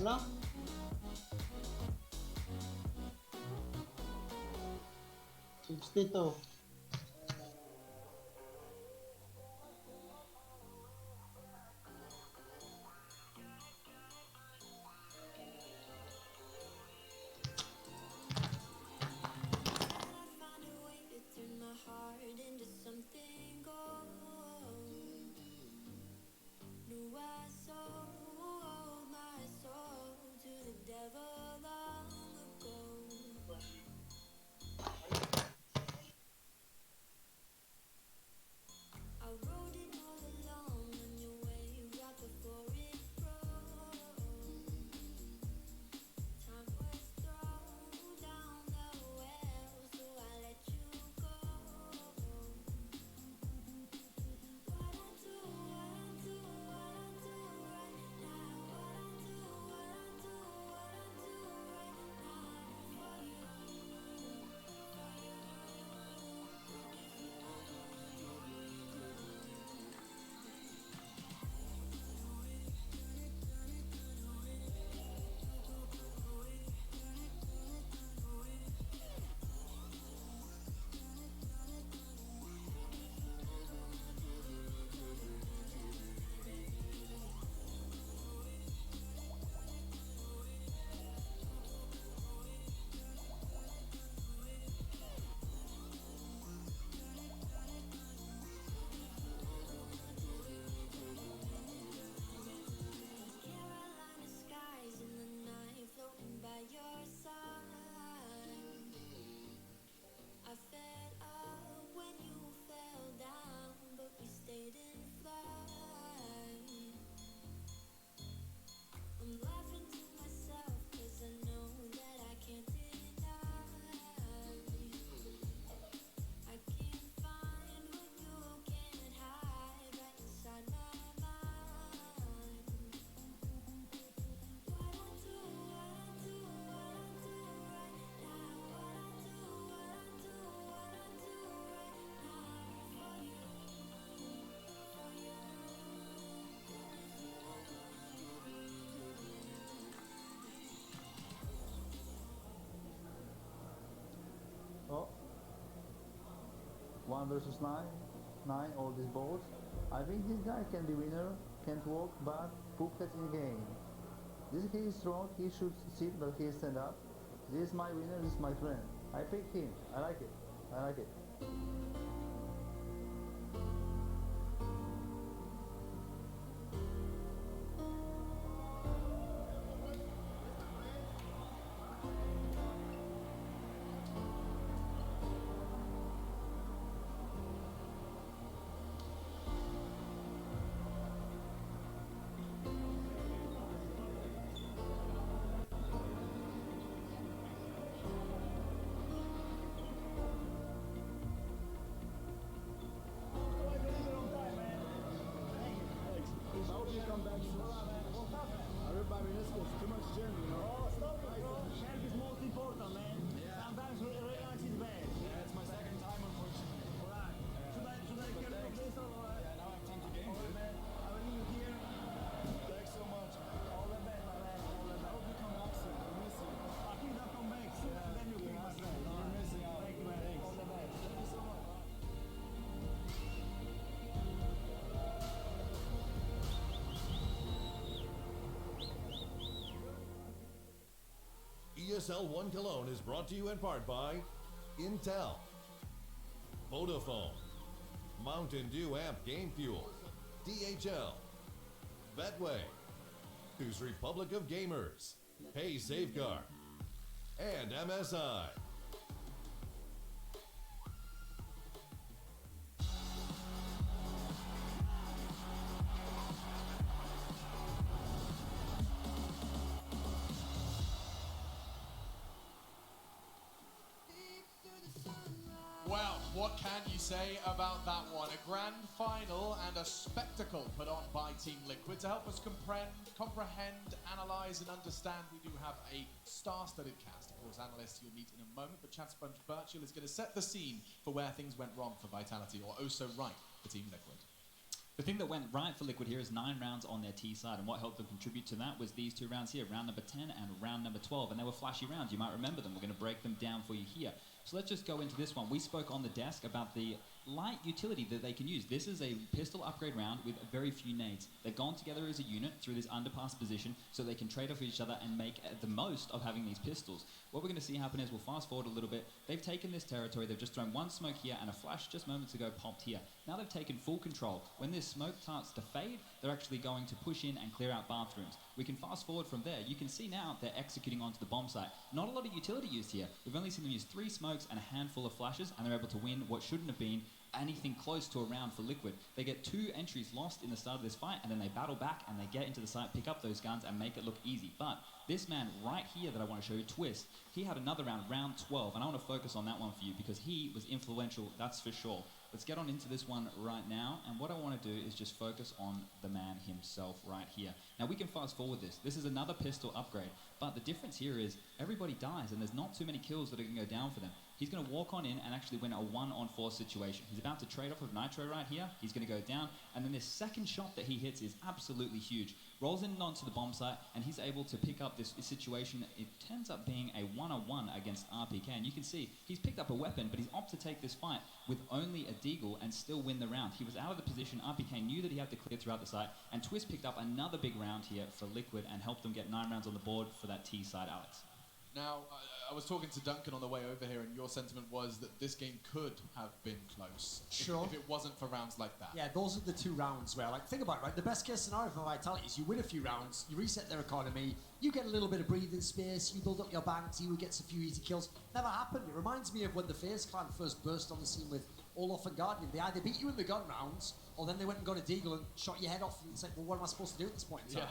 Ano? $62. Oh, 1 versus 9, 9 all these balls. I think this guy can be winner, can't walk, but put in game. This he is strong, he should sit, but he stand up. This is my winner, this is my friend. I pick him, I like it, I like it. ESL 1 Cologne is brought to you in part by Intel, Vodafone, Mountain Dew Amp Game Fuel, DHL, Betway, Who's Republic of Gamers, Pay Safeguard, and MSI. Well, what can you say about that one? A grand final and a spectacle put on by Team Liquid. To help us comprehend, analyse and understand, we do have a star-studded cast. Of course, analysts you'll meet in a moment, but Chance Birchall is going to set the scene for where things went wrong for Vitality, or oh so right for Team Liquid. The thing that went right for Liquid here is 9 rounds on their T side, and what helped them contribute to that was these 2 rounds here, round number 10 and round number 12, and they were flashy rounds. You might remember them. We're going to break them down for you here. So let's just go into this one. We spoke on the desk about the light utility that they can use. This is a pistol upgrade round with very few nades. They've gone together as a unit through this underpass position so they can trade off each other and make the most of having these pistols. What we're going to see happen is, we'll fast forward a little bit. They've taken this territory. They've just thrown 1 smoke here, and a flash just moments ago popped here. Now they've taken full control. When this smoke starts to fade, they're actually going to push in and clear out bathrooms. We can fast forward from there. You can see now they're executing onto the bomb site. Not a lot of utility used here. We've only seen them use 3 smokes and a handful of flashes, and they're able to win what shouldn't have been anything close to a round for Liquid. They get 2 entries lost in the start of this fight, and then they battle back and they get into the site, pick up those guns, and make it look easy. But this man right here that I want to show you, Twist, he had another round, round 12, and I want to focus on that one for you because he was influential, that's for sure. Let's get on into this one right now, and what I want to do is just focus on the man himself right here. Now we can fast forward this. This is another pistol upgrade, but the difference here is everybody dies, and there's not too many kills that are going to go down for them. He's going to walk on in and actually win a 1-on-4 situation. He's about to trade off with Nitro right here. He's going to go down, and then this second shot that he hits is absolutely huge. Rolls in onto the bomb site, and he's able to pick up this situation. It ends up being a 1-on-1 against RPK, and you can see he's picked up a weapon, but he's opted to take this fight with only a deagle and still win the round. He was out of the position. RPK knew that he had to clear throughout the site, and Twist picked up another big round here for Liquid and helped them get 9 rounds on the board for that T side, Alex. Now, I was talking to Duncan on the way over here, and your sentiment was that this game could have been close Sure. if it wasn't for rounds like that. Yeah, those are the 2 rounds where, like, think about it, right? The best case scenario for Vitality is you win a few rounds, you reset their economy, you get a little bit of breathing space, you build up your banks, you gets a few easy kills. Never happened. It reminds me of when the FaZe clan first burst on the scene with Olaf and Guardian. They either beat you in the gun rounds, or then they went and got a deagle and shot your head off, and it's like, well, what am I supposed to do at this point in time?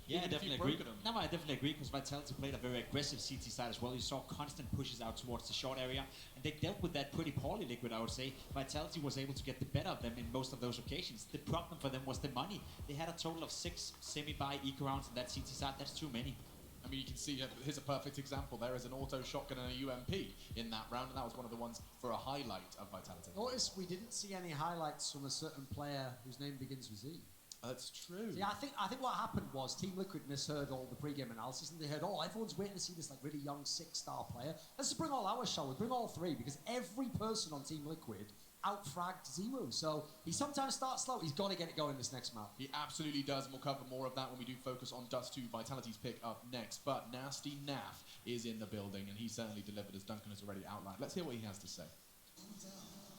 Yeah, I Even if definitely you've agree. broken 'em. No, I definitely agree because Vitality played a very aggressive CT side as well. You saw constant pushes out towards the short area, and they dealt with that pretty poorly, Liquid, I would say. Vitality was able to get the better of them in most of those occasions. The problem for them was the money. They had a total of 6 semi-buy eco rounds in that CT side. That's too many. I mean, you can see, here's a perfect example. There is an auto shotgun and a UMP in that round, and that was one of the ones for a highlight of Vitality. Notice we didn't see any highlights from a certain player whose name begins with Z. That's true. See, I think what happened was Team Liquid misheard all the pre-game analysis, and they heard, oh, everyone's waiting to see this like really young 6-star player. Let's just bring all ours, shall we? Bring all 3, because every person on Team Liquid out-fragged Zero. So he sometimes starts slow. He's got to get it going this next map. He absolutely does, and we'll cover more of that when we do focus on Dust 2, Vitality's pick up next. But Nasty Naf is in the building, and he certainly delivered, as Duncan has already outlined. Let's hear what he has to say.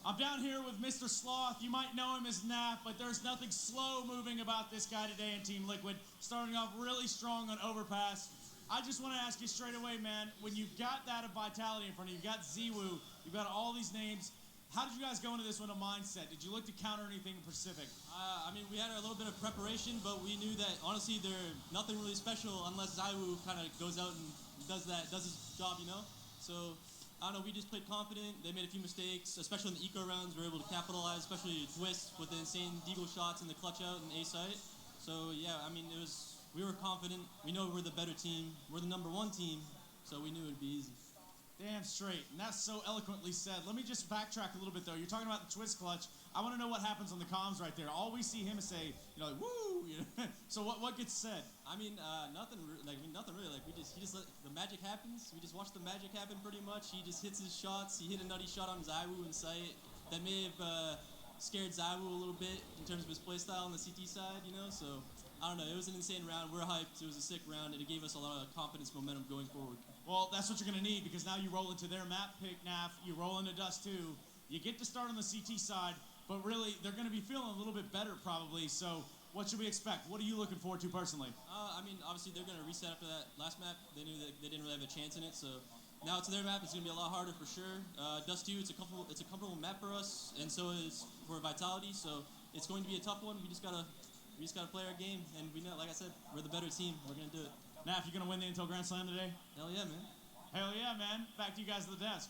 I'm down here with Mr. Sloth. You might know him as Naf, but there's nothing slow-moving about this guy today in Team Liquid. Starting off really strong on Overpass. I just want to ask you straight away, man, when you've got that of Vitality in front of you, you've got Ziwu, you've got all these names, how did you guys go into this one a mindset? Did you look to counter anything in Pacific? I mean, we had a little bit of preparation, but we knew that, honestly, they're nothing really special unless Ziwu kind of goes out and does his job, you know? So, I don't know, we just played confident. They made a few mistakes, especially in the eco rounds. We were able to capitalize, especially Twist with the insane deagle shots and the clutch out and A site. So, yeah, I mean, we were confident. We know we're the better team. We're the #1 team, so we knew it would be easy. Damn straight, and that's so eloquently said. Let me just backtrack a little bit, though. You're talking about the Twist clutch. I want to know what happens on the comms right there. All we see him is say, you know, like, woo! You know? So what gets said? I mean, nothing really. Like, he just let the magic happens. We just watch the magic happen pretty much. He just hits his shots. He hit a nutty shot on Ziwu in sight. That may have scared Ziwu a little bit in terms of his playstyle on the CT side, you know? So, I don't know. It was an insane round. We're hyped. It was a sick round, and it gave us a lot of confidence, momentum going forward. Well, that's what you're going to need, because now you roll into their map pick, Naf. You roll into Dust 2. You get to start on the CT side, but really, they're going to be feeling a little bit better, probably. So, what should we expect? What are you looking forward to personally? I mean, obviously, they're going to reset after that last map. They knew that they didn't really have a chance in it, so now it's their map. It's going to be a lot harder for sure. Dust 2, it's a comfortable map for us, and so is for Vitality. So it's going to be a tough one. We just gotta play our game, and we know, like I said, we're the better team. We're going to do it. Naf, you going to win the Intel Grand Slam today? Hell yeah, man. Hell yeah, man. Back to you guys at the desk.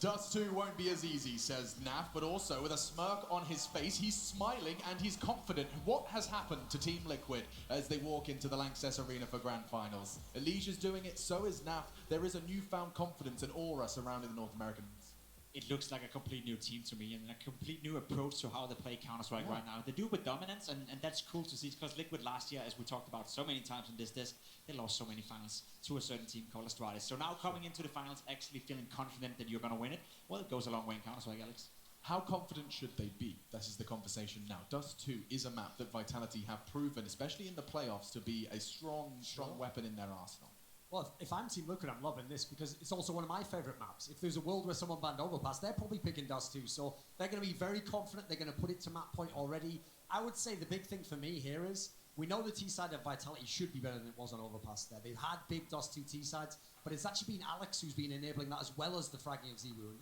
Dust 2 won't be as easy, says Naf, but also with a smirk on his face, he's smiling and he's confident. What has happened to Team Liquid as they walk into the Lanxess Arena for Grand Finals? Alicia's doing it, so is Naf. There is a newfound confidence and aura surrounding the North Americans. it looks like a complete new team to me and a complete new approach to how they play Counter-Strike right now. They do it with dominance, and that's cool to see because Liquid last year, as we talked about so many times on this disc, they lost so many finals to a certain team called Astralis. So now coming into the finals, actually feeling confident that you're going to win it, well, it goes a long way in Counter-Strike, Alex. How confident should they be? This is the conversation now. Dust 2 is a map that Vitality have proven, especially in the playoffs, to be a strong weapon in their arsenal. Well, if I'm Team Liquid, I'm loving this because it's also one of my favourite maps. If there's a world where someone banned Overpass, they're probably picking Dust 2. So they're going to be very confident. They're going to put it to map point already. I would say the big thing for me here is we know the T-side of Vitality should be better than it was on Overpass there. They've had big Dust 2 T-sides, but it's actually been Alex who's been enabling that as well as the fragging of ZWoo.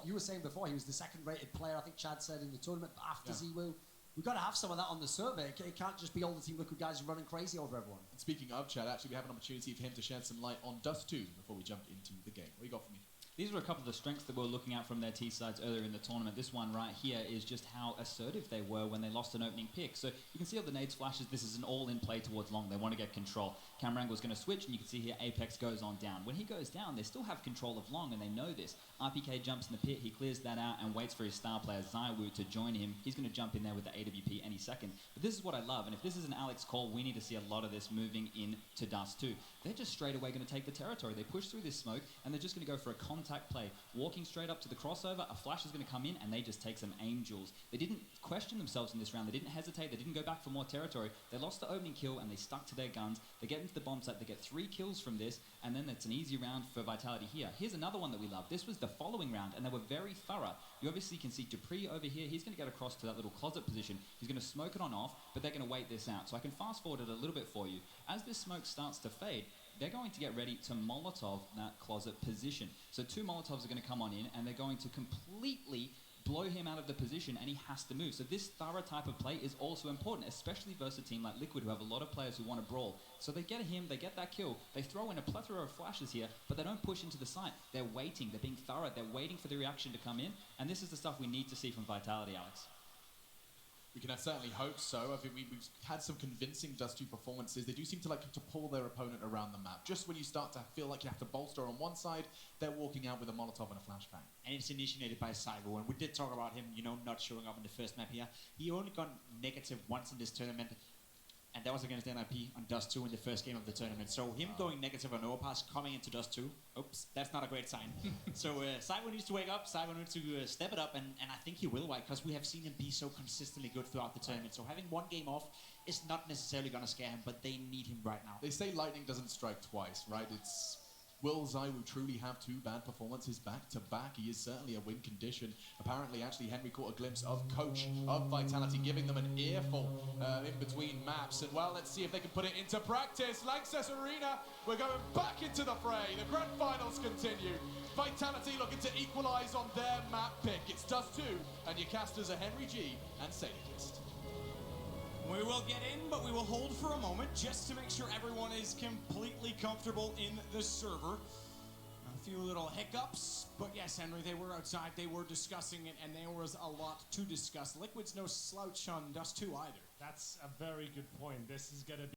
You were saying before, he was the second-rated player, I think Chad said, in the tournament after ZWoo. We've got to have some of that on the survey. It can't just be all the Team Liquid guys running crazy over everyone. And speaking of Chad, actually we have an opportunity for him to shed some light on Dust 2 before we jump into the game. What do you got for me? These were a couple of the strengths that we were looking at from their T-sides earlier in the tournament. This one right here is just how assertive they were when they lost an opening pick. So you can see all the nades flashes. This is an all-in play towards long. They want to get control. Camerangle's going to switch, and you can see here Apex goes on down. When he goes down, they still have control of long, and they know this. RPK jumps in the pit. He clears that out and waits for his star player, ZywOo, to join him. He's going to jump in there with the AWP any second. But this is what I love, and if this is an Alex call, we need to see a lot of this moving into Dust 2. They're just straight away going to take the territory. They push through this smoke, and they're just going to go for a contact play. Walking straight up to the crossover, a flash is going to come in, and they just take some angels. They didn't question themselves in this round. They didn't hesitate. They didn't go back for more territory. They lost the opening kill, and they stuck to their guns. They get into the bomb site. They get 3 kills from this, and then it's an easy round for Vitality here. Here's another one that we love. This was the following round, and they were very thorough. You obviously can see Dupree over here. He's going to get across to that little closet position. He's going to smoke it on off, but they're going to wait this out. So I can fast forward it a little bit for you. As this smoke starts to fade, they're going to get ready to Molotov that closet position. So 2 Molotovs are going to come on in, and they're going to completely blow him out of the position, and he has to move. So this thorough type of play is also important, especially versus a team like Liquid, who have a lot of players who want to brawl. So they get him, they get that kill, they throw in a plethora of flashes here, but they don't push into the site. They're waiting, they're being thorough, they're waiting for the reaction to come in, and this is the stuff we need to see from Vitality, Alex. We can certainly hope so. I think we've had some convincing Dust 2 performances. They do seem to like to pull their opponent around the map. Just when you start to feel like you have to bolster on one side, they're walking out with a Molotov and a flashbang. And it's initiated by ZywOo, and we did talk about him, not showing up in the first map here. He only got negative once in this tournament, and that was against NIP on Dust 2 in the first game of the tournament. So him going negative on Overpass, coming into Dust 2, oops, that's not a great sign. So ZywOo needs to wake up, ZywOo needs to step it up, and I think he will, right? Because we have seen him be so consistently good throughout the tournament. So having one game off is not necessarily going to scare him, but they need him right now. They say lightning doesn't strike twice, right? Will ZywOo truly have 2 bad performances back-to-back? He is certainly a win condition. Apparently, actually, Henry caught a glimpse of Coach of Vitality, giving them an earful in between maps. And, well, let's see if they can put it into practice. Lanxess Arena, we're going back into the fray. The grand finals continue. Vitality looking to equalize on their map pick. It's Dust 2, and your casters are Henry G and Sadist. We will get in, but we will hold for a moment just to make sure everyone is completely comfortable in the server. A few little hiccups, but yes, Henry, they were outside, they were discussing it, and there was a lot to discuss. Liquid's no slouch on Dust 2 either. That's a very good point. This is going to be